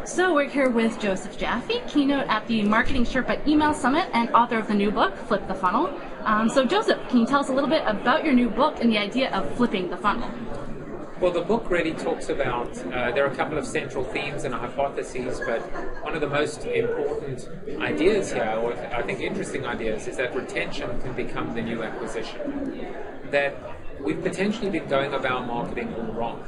So we're here with Joseph Jaffe, keynote at the Marketing Sherpa Email Summit and author of the new book, Flip the Funnel. So Joseph, can you tell us a little bit about your new book and the idea of flipping the funnel? Well, the book really talks about, there are a couple of central themes and hypotheses, but one of the most important ideas here, or I think interesting ideas, is that retention can become the new acquisition. That we've potentially been going about marketing all wrong.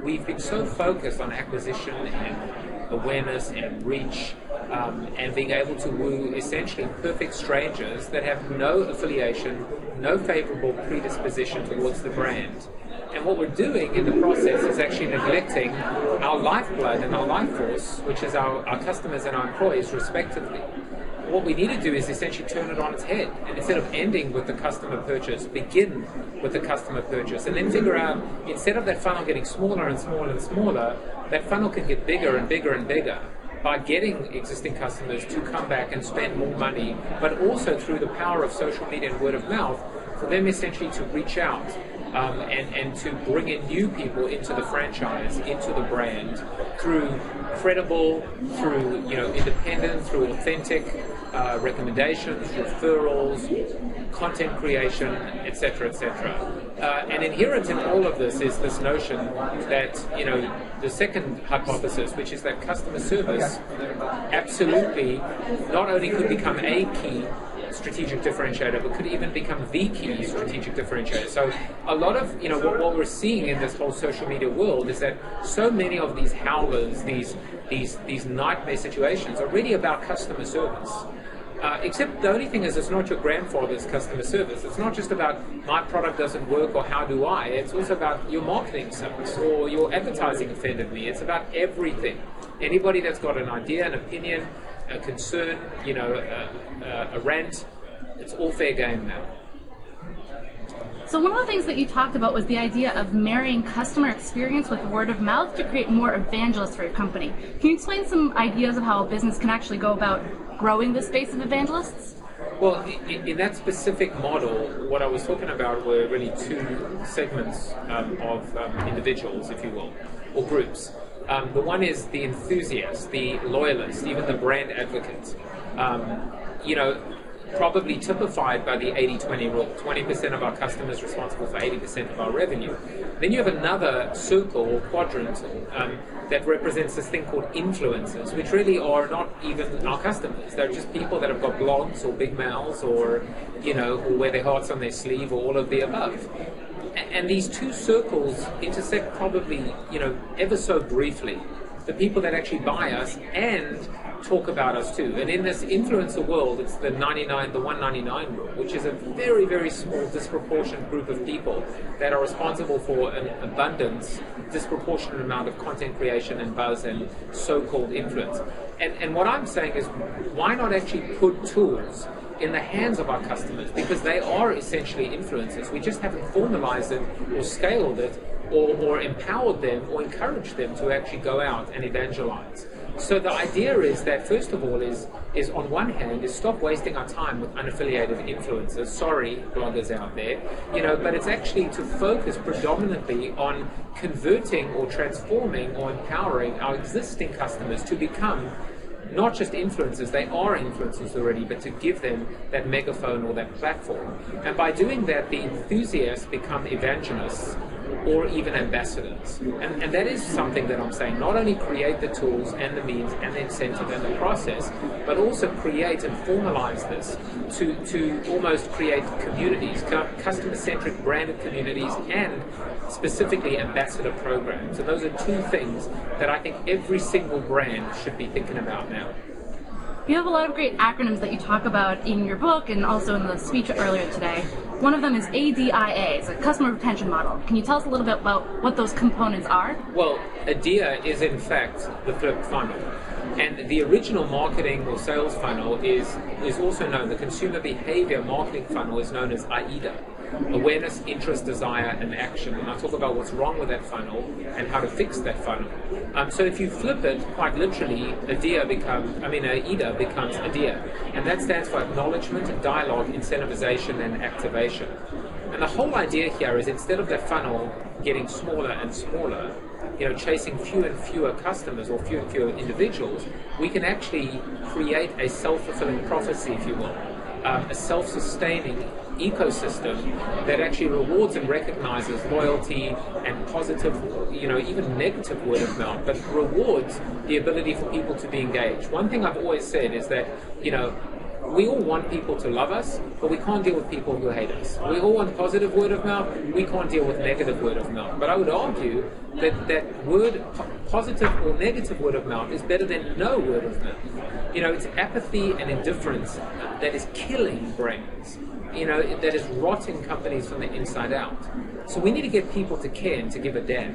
We've been so focused on acquisition and awareness and reach and being able to woo essentially perfect strangers that have no affiliation, no favorable predisposition towards the brand. And what we're doing in the process is actually neglecting our lifeblood and our life force, which is our customers and our employees respectively. What we need to do is essentially turn it on its head, and instead of ending with the customer purchase, begin with the customer purchase, and then figure out, instead of that funnel getting smaller and smaller and smaller, that funnel can get bigger and bigger and bigger by getting existing customers to come back and spend more money, but also through the power of social media and word of mouth, for them essentially to reach out and to bring in new people into the franchise, into the brand, through credible, through independent, through authentic recommendations, referrals, content creation, etc., etc. And inherent in all of this is this notion that the second hypothesis, which is that customer service absolutely not only could become a key strategic differentiator, but could even become the key strategic differentiator. So a lot of what we're seeing in this whole social media world is that so many of these howlers, these nightmare situations are really about customer service. Except the only thing is, it's not your grandfather's customer service. It's not just about my product doesn't work or how do I. It's also about your marketing sucks or your advertising offended me. It's about everything. Anybody that's got an idea, an opinion, a concern, a rant, it's all fair game now. So one of the things that you talked about was the idea of marrying customer experience with word of mouth to create more evangelists for your company. Can you explain some ideas of how a business can actually go about growing the space of evangelists? Well, in that specific model, what I was talking about were really two segments of individuals, if you will, or groups. The one is the enthusiast, the loyalist, even the brand advocate. Probably typified by the 80-20 rule. 20% of our customers responsible for 80% of our revenue. Then you have another circle or quadrant that represents this thing called influencers, which really are not even our customers. They're just people that have got blogs or big mouths or or wear their hearts on their sleeve or all of the above. And these two circles intersect probably, ever so briefly. The people that actually buy us and talk about us too. And in this influencer world, it's the 199 rule, which is a very, very small, disproportionate group of people that are responsible for an abundance, disproportionate amount of content creation and buzz and so-called influence. And what I'm saying is, why not actually put tools in the hands of our customers, because they are essentially influencers. We just haven't formalized it or scaled it or empowered them or encouraged them to actually go out and evangelize. So the idea is that, first of all, is on one hand, is stop wasting our time with unaffiliated influencers. Sorry, bloggers out there, but it's actually to focus predominantly on converting or transforming or empowering our existing customers to become not just influencers, they are influencers already, but to give them that megaphone or that platform. And by doing that, the enthusiasts become evangelists or even ambassadors. And that is something that I'm saying, not only create the tools and the means and the incentive and the process, but also create and formalize this to almost create communities, customer-centric branded communities, and specifically ambassador programs. And those are two things that I think every single brand should be thinking about now. You have a lot of great acronyms that you talk about in your book and also in the speech earlier today. One of them is ADIA, it's a customer retention model. Can you tell us a little bit about what those components are? Well, ADIA is in fact the flipped funnel. And the original marketing or sales funnel is also known, the consumer behavior marketing funnel is known as AIDA. Awareness, interest, desire, and action. And I'll talk about what's wrong with that funnel and how to fix that funnel. So if you flip it, quite literally, AIDA becomes ADIA. And that stands for acknowledgement, dialogue, incentivization, and activation. And the whole idea here is instead of the funnel getting smaller and smaller, chasing fewer and fewer customers or fewer and fewer individuals, we can actually create a self-fulfilling prophecy, if you will, a self-sustaining ecosystem that actually rewards and recognizes loyalty and positive, even negative word of mouth, but rewards the ability for people to be engaged. One thing I've always said is that, we all want people to love us, but we can't deal with people who hate us. We all want positive word of mouth, we can't deal with negative word of mouth. But I would argue that positive or negative word of mouth is better than no word of mouth. It's apathy and indifference that is killing brands. That is rotting companies from the inside out. So we need to get people to care and to give a damn.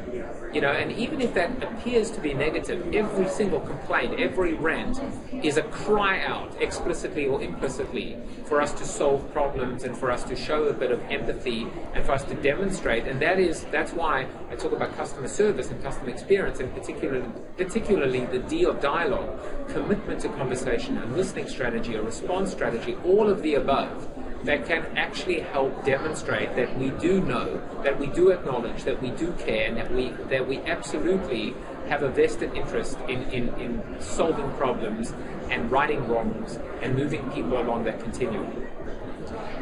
And even if that appears to be negative, every single complaint, every rant is a cry out, explicitly or implicitly, for us to solve problems and for us to show a bit of empathy and for us to demonstrate. And that's why I talk about customer service and customer experience, and particularly the D of dialogue, commitment to conversation, a listening strategy, a response strategy, all of the above, that can actually help demonstrate that we do know, that we do acknowledge, that we do care, and that we absolutely have a vested interest in solving problems and righting wrongs and moving people along that continuum.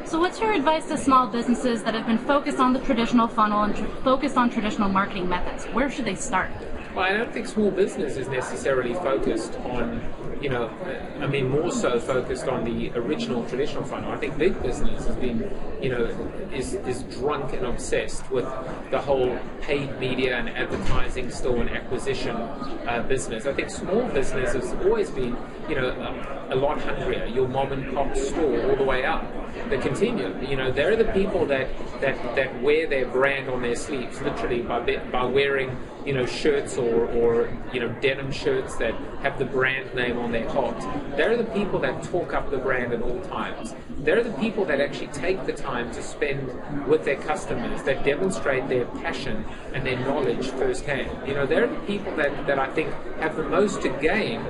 So what's your advice to small businesses that have been focused on the traditional funnel and focused on traditional marketing methods? Where should they start? Well, I don't think small business is necessarily focused on, more so focused on the original traditional funnel. I think big business has been, is drunk and obsessed with the whole paid media and advertising store and acquisition business. I think small business has always been, a lot hungrier. Your mom and pop store all the way up the continuum. They're the people that wear their brand on their sleeves, literally by wearing shirts or denim shirts that have the brand name on their heart. They're the people that talk up the brand at all times. They're the people that actually take the time to spend with their customers, that demonstrate their passion and their knowledge firsthand. They're the people that I think have the most to gain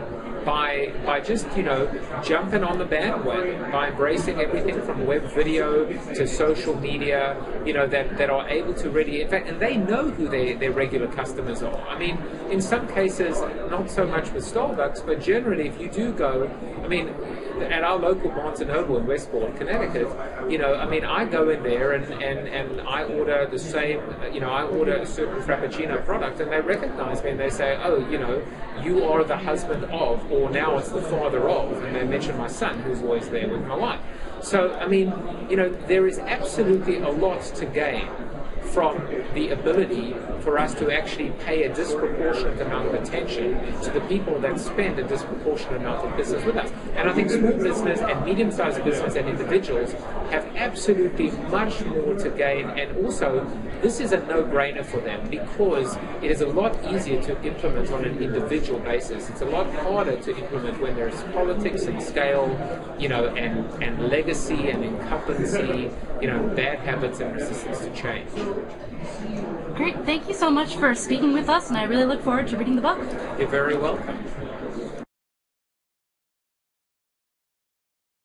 by just jumping on the bandwagon, by embracing everything from web video to social media, that are able to really, in fact, and they know who their regular customers are. I mean, in some cases, not so much with Starbucks, but generally, if you do go, at our local Barnes & Noble in Westport, Connecticut, I go in there and I order the same, I order a certain Frappuccino product, and they recognize me and they say, oh, you are the husband of, or now it's the father of, and they mention my son who's always there with my wife. So, there is absolutely a lot to gain from the ability for us to actually pay a disproportionate amount of attention to the people that spend a disproportionate amount of business with us. And I think small business and medium-sized business and individuals have absolutely much more to gain, and also this is a no-brainer for them because it is a lot easier to implement on an individual basis. It's a lot harder to implement when there's politics and scale, and legacy and incumbency, bad habits and resistance to change. Great. Thank you so much for speaking with us, and I really look forward to reading the book. You're very welcome.